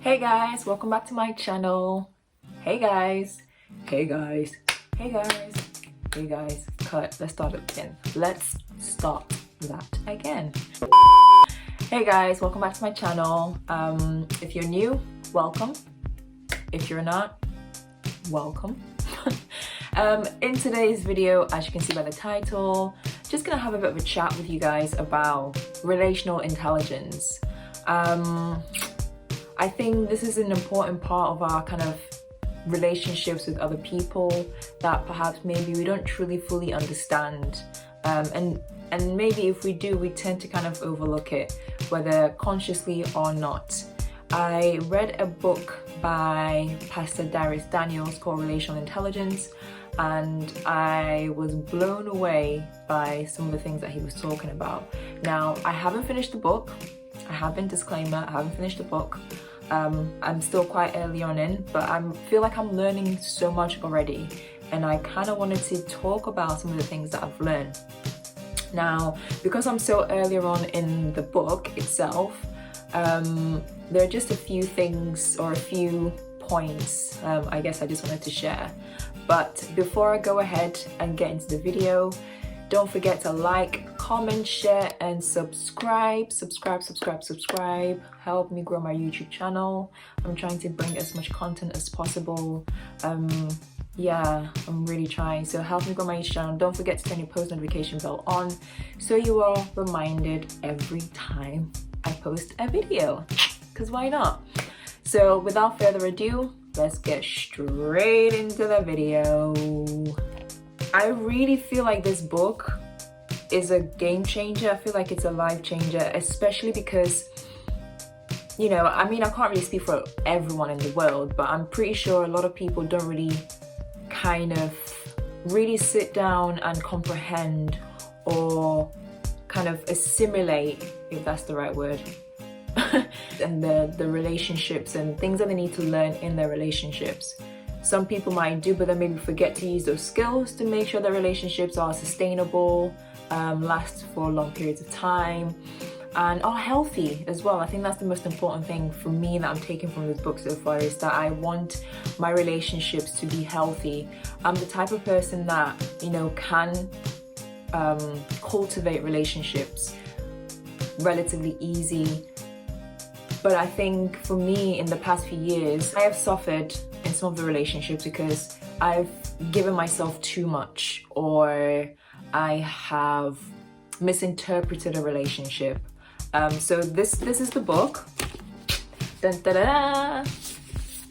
Hey guys, welcome back to my channel. Hey guys, hey guys, hey guys, hey guys. Cut. Let's start again. Let's start that again. Hey guys, welcome back to my channel. If you're new, welcome. If you're not, welcome. In today's video, as you can see by the title, just gonna have a bit of a chat with you guys about relational intelligence. I think this is an important part of our kind of relationships with other people that perhaps maybe we don't truly fully understand, and maybe if we do, we tend to kind of overlook it, whether consciously or not. I read a book by Pastor Dharius Daniels called Relational Intelligence, and I was blown away by some of the things that he was talking about. Now, I haven't finished the book. Disclaimer, I haven't finished the book. I'm still quite early on in, but I feel like I'm learning so much already, and I kind of wanted to talk about some of the things that I've learned. Now, because I'm so earlier on in the book itself, there are just a few things or a few points I guess I just wanted to share. But before I go ahead and get into the video, don't forget to like, comment, share, and subscribe. Help me grow my YouTube channel. I'm trying to bring as much content as possible. Yeah, I'm really trying. So help me grow my YouTube channel. Don't forget to turn your post notification bell on so you are reminded every time I post a video. Because why not? So without further ado, let's get straight into the video. I really feel like this book is a game changer. I feel like it's a life changer, especially because, you know, I mean, I can't really speak for everyone in the world, but I'm pretty sure a lot of people don't really kind of really sit down and comprehend or kind of assimilate, if that's the right word, and the relationships and things that they need to learn in their relationships. Some people might do, but then maybe forget to use those skills to make sure their relationships are sustainable, last for long periods of time, and are healthy as well. I think that's the most important thing for me that I'm taking from this book so far, is that I want my relationships to be healthy. I'm the type of person that, you know, can cultivate relationships relatively easy. But I think for me, in the past few years, I have suffered in some of the relationships because I've given myself too much, or I have misinterpreted a relationship. So this is the book. Dun, da, da, da.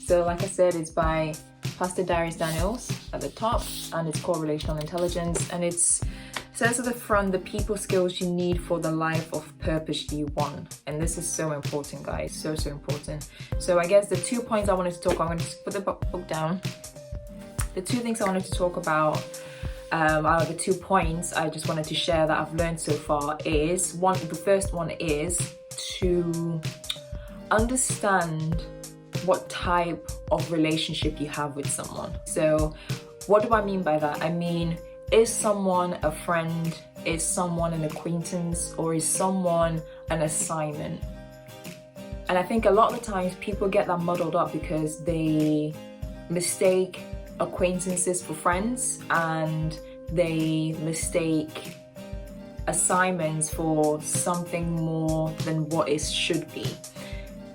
So like I said, it's by Pastor Dharius Daniels at the top, and it's called Relational Intelligence, and it says at the front, the people skills you need for the life of purpose you want. And this is so important, guys, so important. So I guess the 2 points I wanted to talk, I'm going to put the book down. The 2 things I wanted to talk about, the 2 points I just wanted to share that I've learned so far is, the first one is to understand what type of relationship you have with someone. So what do I mean by that? I mean, is someone a friend? Is someone an acquaintance? Or is someone an assignment? And I think a lot of the times people get that muddled up because they mistake acquaintances for friends, and they mistake assignments for something more than what it should be.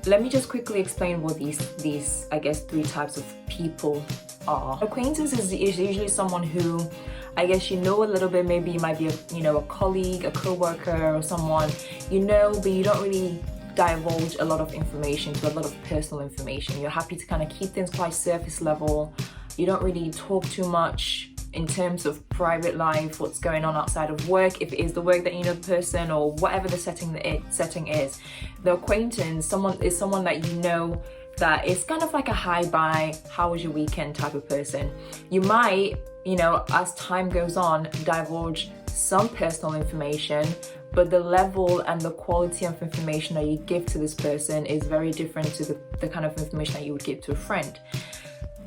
Let me just quickly explain what these I guess 3 types of people are. Acquaintance is usually someone who, I guess, you know a little bit. Maybe you might be a colleague, a co-worker, or someone you know, but you don't really divulge a lot of information, a lot of personal information. You're happy to kind of keep things quite surface level. You don't really talk too much in terms of private life, what's going on outside of work, if it is the work that you know the person, or whatever the setting is. The acquaintance, is someone that you know, that is kind of like a hi-bye, how was your weekend type of person. You might, you know, as time goes on, divulge some personal information, but the level and the quality of information that you give to this person is very different to the kind of information that you would give to a friend.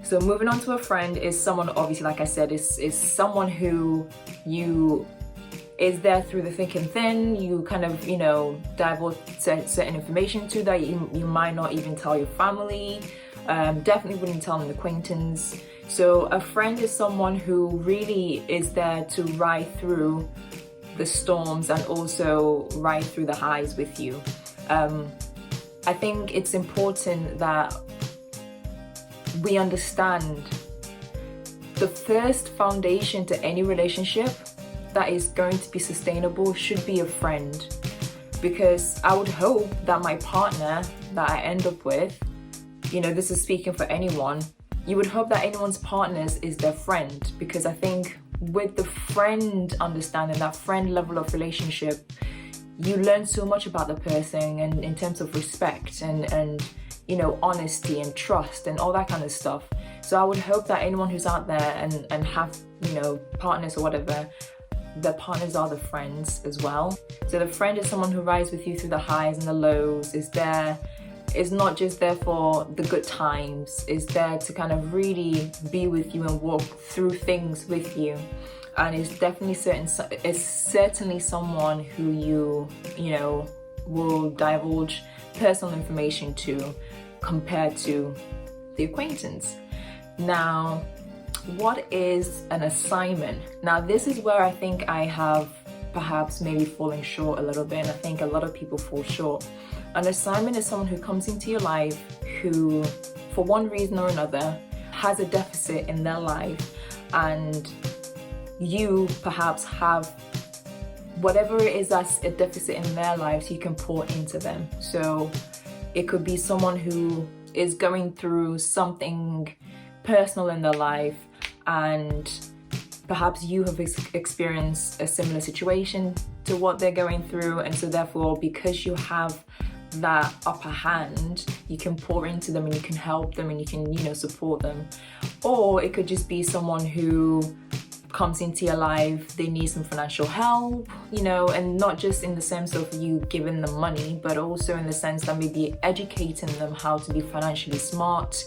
So moving on to a friend is someone, obviously, like I said, is someone who you is there through the thick and thin. You kind of, divulge certain information to that you might not even tell your family. Definitely wouldn't tell an acquaintance. So a friend is someone who really is there to ride through the storms and also ride through the highs with you. I think it's important that we understand the first foundation to any relationship that is going to be sustainable should be a friend. Because I would hope that my partner that I end up with, this is speaking for anyone, you would hope that anyone's partners is their friend. Because I think with the friend understanding, that friend level of relationship, you learn so much about the person, and in terms of respect and honesty and trust and all that kind of stuff. So I would hope that anyone who's out there and have partners or whatever, their partners are the friends as well. So the friend is someone who rides with you through the highs and the lows, is not just there for the good times, is there to kind of really be with you and walk through things with you. And it's certainly someone who you will divulge personal information to, compared to the acquaintance. Now, what is an assignment? Now, this is where I think I have perhaps maybe falling short a little bit, and I think a lot of people fall short. An assignment is someone who comes into your life who, for one reason or another, has a deficit in their life, and you perhaps have whatever it is that's a deficit in their lives, you can pour into them. So it could be someone who is going through something personal in their life, and perhaps you have experienced a similar situation to what they're going through, and so therefore, because you have that upper hand, you can pour into them and you can help them and you can support them. Or it could just be someone who comes into your life, they need some financial help, and not just in the sense of you giving them money, but also in the sense that maybe educating them how to be financially smart.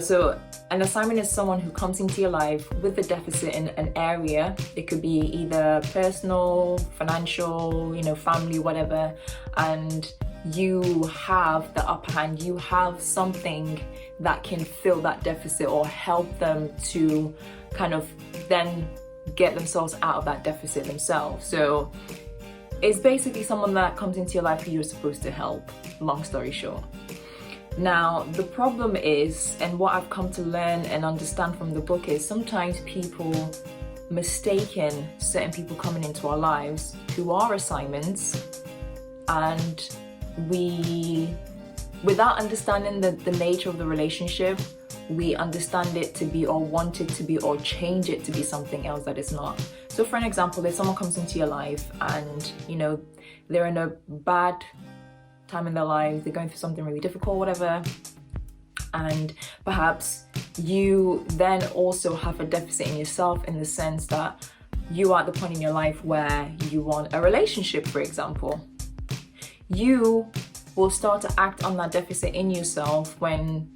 So an assignment is someone who comes into your life with a deficit in an area. It could be either personal, financial, family, whatever, and you have the upper hand. You have something that can fill that deficit or help them to kind of then get themselves out of that deficit themselves. So it's basically someone that comes into your life who you're supposed to help, long story short. Now, the problem is, and what I've come to learn and understand from the book is, sometimes people mistaken certain people coming into our lives who are assignments, and we, without understanding the nature of the relationship, we understand it to be, or want it to be, or change it to be something else that it's not. So for an example, if someone comes into your life and they're in a bad time in their lives, they're going through something really difficult, whatever, and perhaps you then also have a deficit in yourself, in the sense that you are at the point in your life where you want a relationship, for example. You will start to act on that deficit in yourself and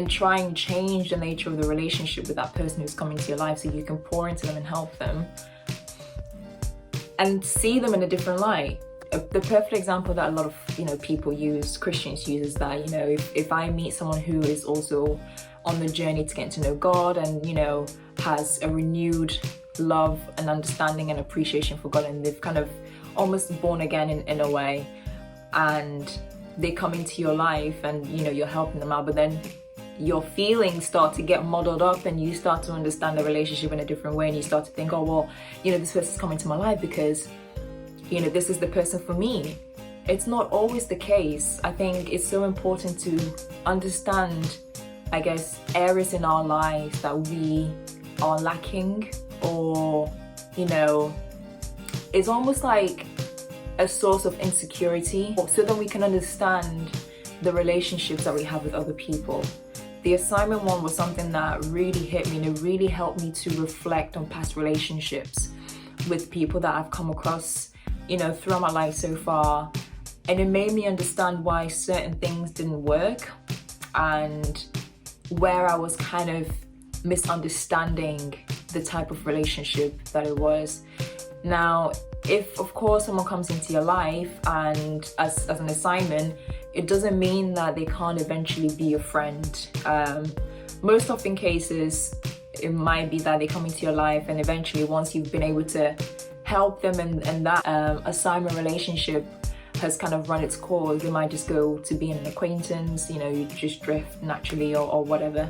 try and change the nature of the relationship with that person who's coming to your life, so you can pour into them and help them and see them in a different light. The perfect example that a lot of people use, Christians use, is that if I meet someone who is also on the journey to get to know God and has a renewed love and understanding and appreciation for God, and they've kind of almost born again in a way, and they come into your life and you're helping them out, but then your feelings start to get muddled up and you start to understand the relationship in a different way, and you start to think, oh well, this person's coming to my life because this is the person for me. It's not always the case. I think it's so important to understand, I guess, areas in our lives that we are lacking, or it's almost like a source of insecurity, so that we can understand the relationships that we have with other people. The assignment one was something that really hit me, and it really helped me to reflect on past relationships with people that I've come across throughout my life so far, and it made me understand why certain things didn't work and where I was kind of misunderstanding the type of relationship that it was. Now, if of course someone comes into your life and as an assignment, it doesn't mean that they can't eventually be a friend. Most often cases, it might be that they come into your life and eventually once you've been able to help them and that assignment relationship has kind of run its course, they might just go to being an acquaintance, you know, you just drift naturally or whatever.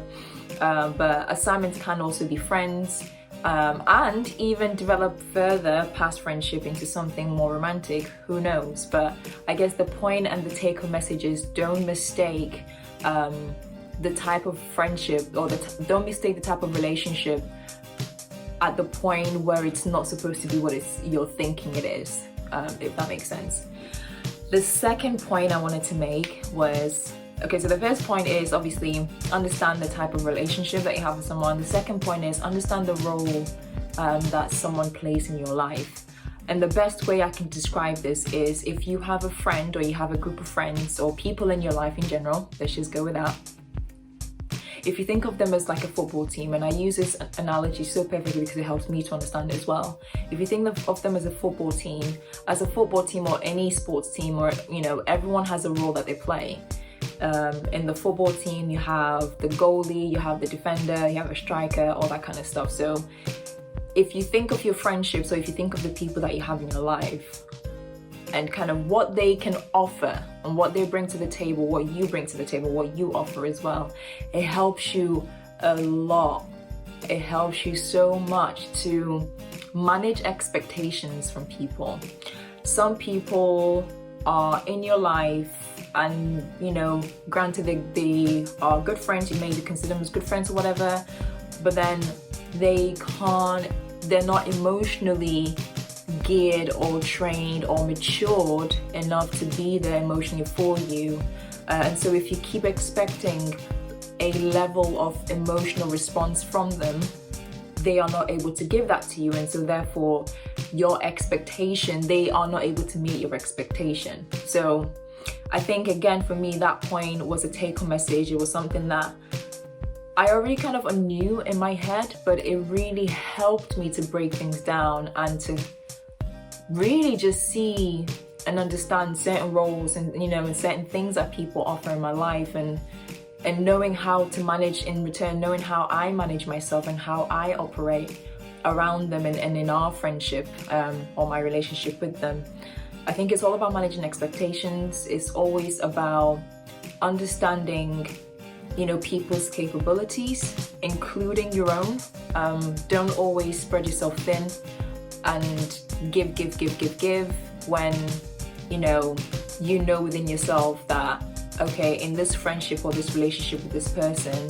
But assignments can also be friends, and even develop further past friendship into something more romantic, who knows. But I guess the point and the take-home message is don't mistake the type of friendship or don't mistake the type of relationship at the point where it's not supposed to be what you're thinking it is, if that makes sense. The second point I wanted to make was, okay, so the first point is obviously understand the type of relationship that you have with someone. The second point is understand the role that someone plays in your life. And the best way I can describe this is if you have a friend or you have a group of friends or people in your life in general, let's just go with that. If you think of them as like a football team, and I use this analogy so perfectly because it helps me to understand it as well. If you think of them as a football team or any sports team, or, you know, everyone has a role that they play. In the football team, you have the goalie, you have the defender, you have a striker, all that kind of stuff. So if you think of your friendships, or if you think of the people that you have in your life and kind of what they can offer and what they bring to the table, what you bring to the table, what you offer as well, it helps you a lot. It helps you so much to manage expectations from people. Some people are in your life and, you know, granted they are good friends, you may consider them as good friends or whatever, but then they're not emotionally geared or trained or matured enough to be there emotionally for you. And so if you keep expecting a level of emotional response from them, they are not able to give that to you. And so therefore your expectation, they are not able to meet your expectation. So I think, again, for me, that point was a take-home message. It was something that I already kind of knew in my head, but it really helped me to break things down and to really just see and understand certain roles and, you know, and certain things that people offer in my life, and knowing how to manage in return, knowing how I manage myself and how I operate around them and in our friendship or my relationship with them. I think it's all about managing expectations. It's always about understanding, you know, people's capabilities, including your own. Don't always spread yourself thin and give when, you know within yourself that, okay, in this friendship or this relationship with this person,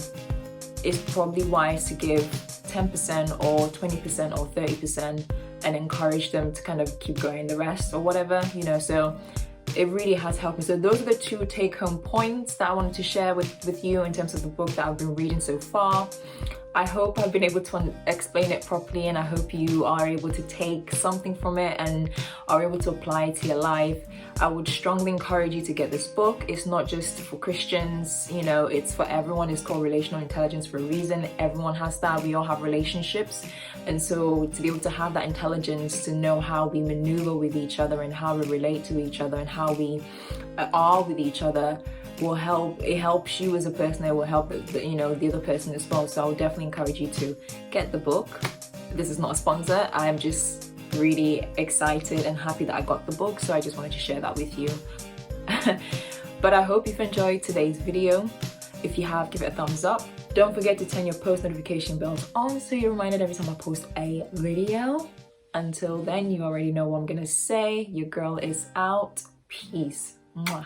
it's probably wise to give 10% or 20% or 30% and encourage them to kind of keep going the rest or whatever, you know. So it really has helped me. So those are the two take-home points that I wanted to share with you in terms of the book that I've been reading so far. I hope I've been able to explain it properly, and I hope you are able to take something from it and are able to apply it to your life. I would strongly encourage you to get this book. It's not just for Christians, you know, it's for everyone. It's called Relational Intelligence for a reason. Everyone has that. We all have relationships. And so to be able to have that intelligence, to know how we maneuver with each other and how we relate to each other and how we are with each other, will help. It helps you as a person. It will help the other person as well. So I would definitely encourage you to get the book. This is not a sponsor. I am just really excited and happy that I got the book, so I just wanted to share that with you. But I hope you've enjoyed today's video. If you have, give it a thumbs up. Don't forget to turn your post notification bells on so you're reminded every time I post a video. Until then, you already know what I'm gonna say. Your girl is out. Peace. Mwah.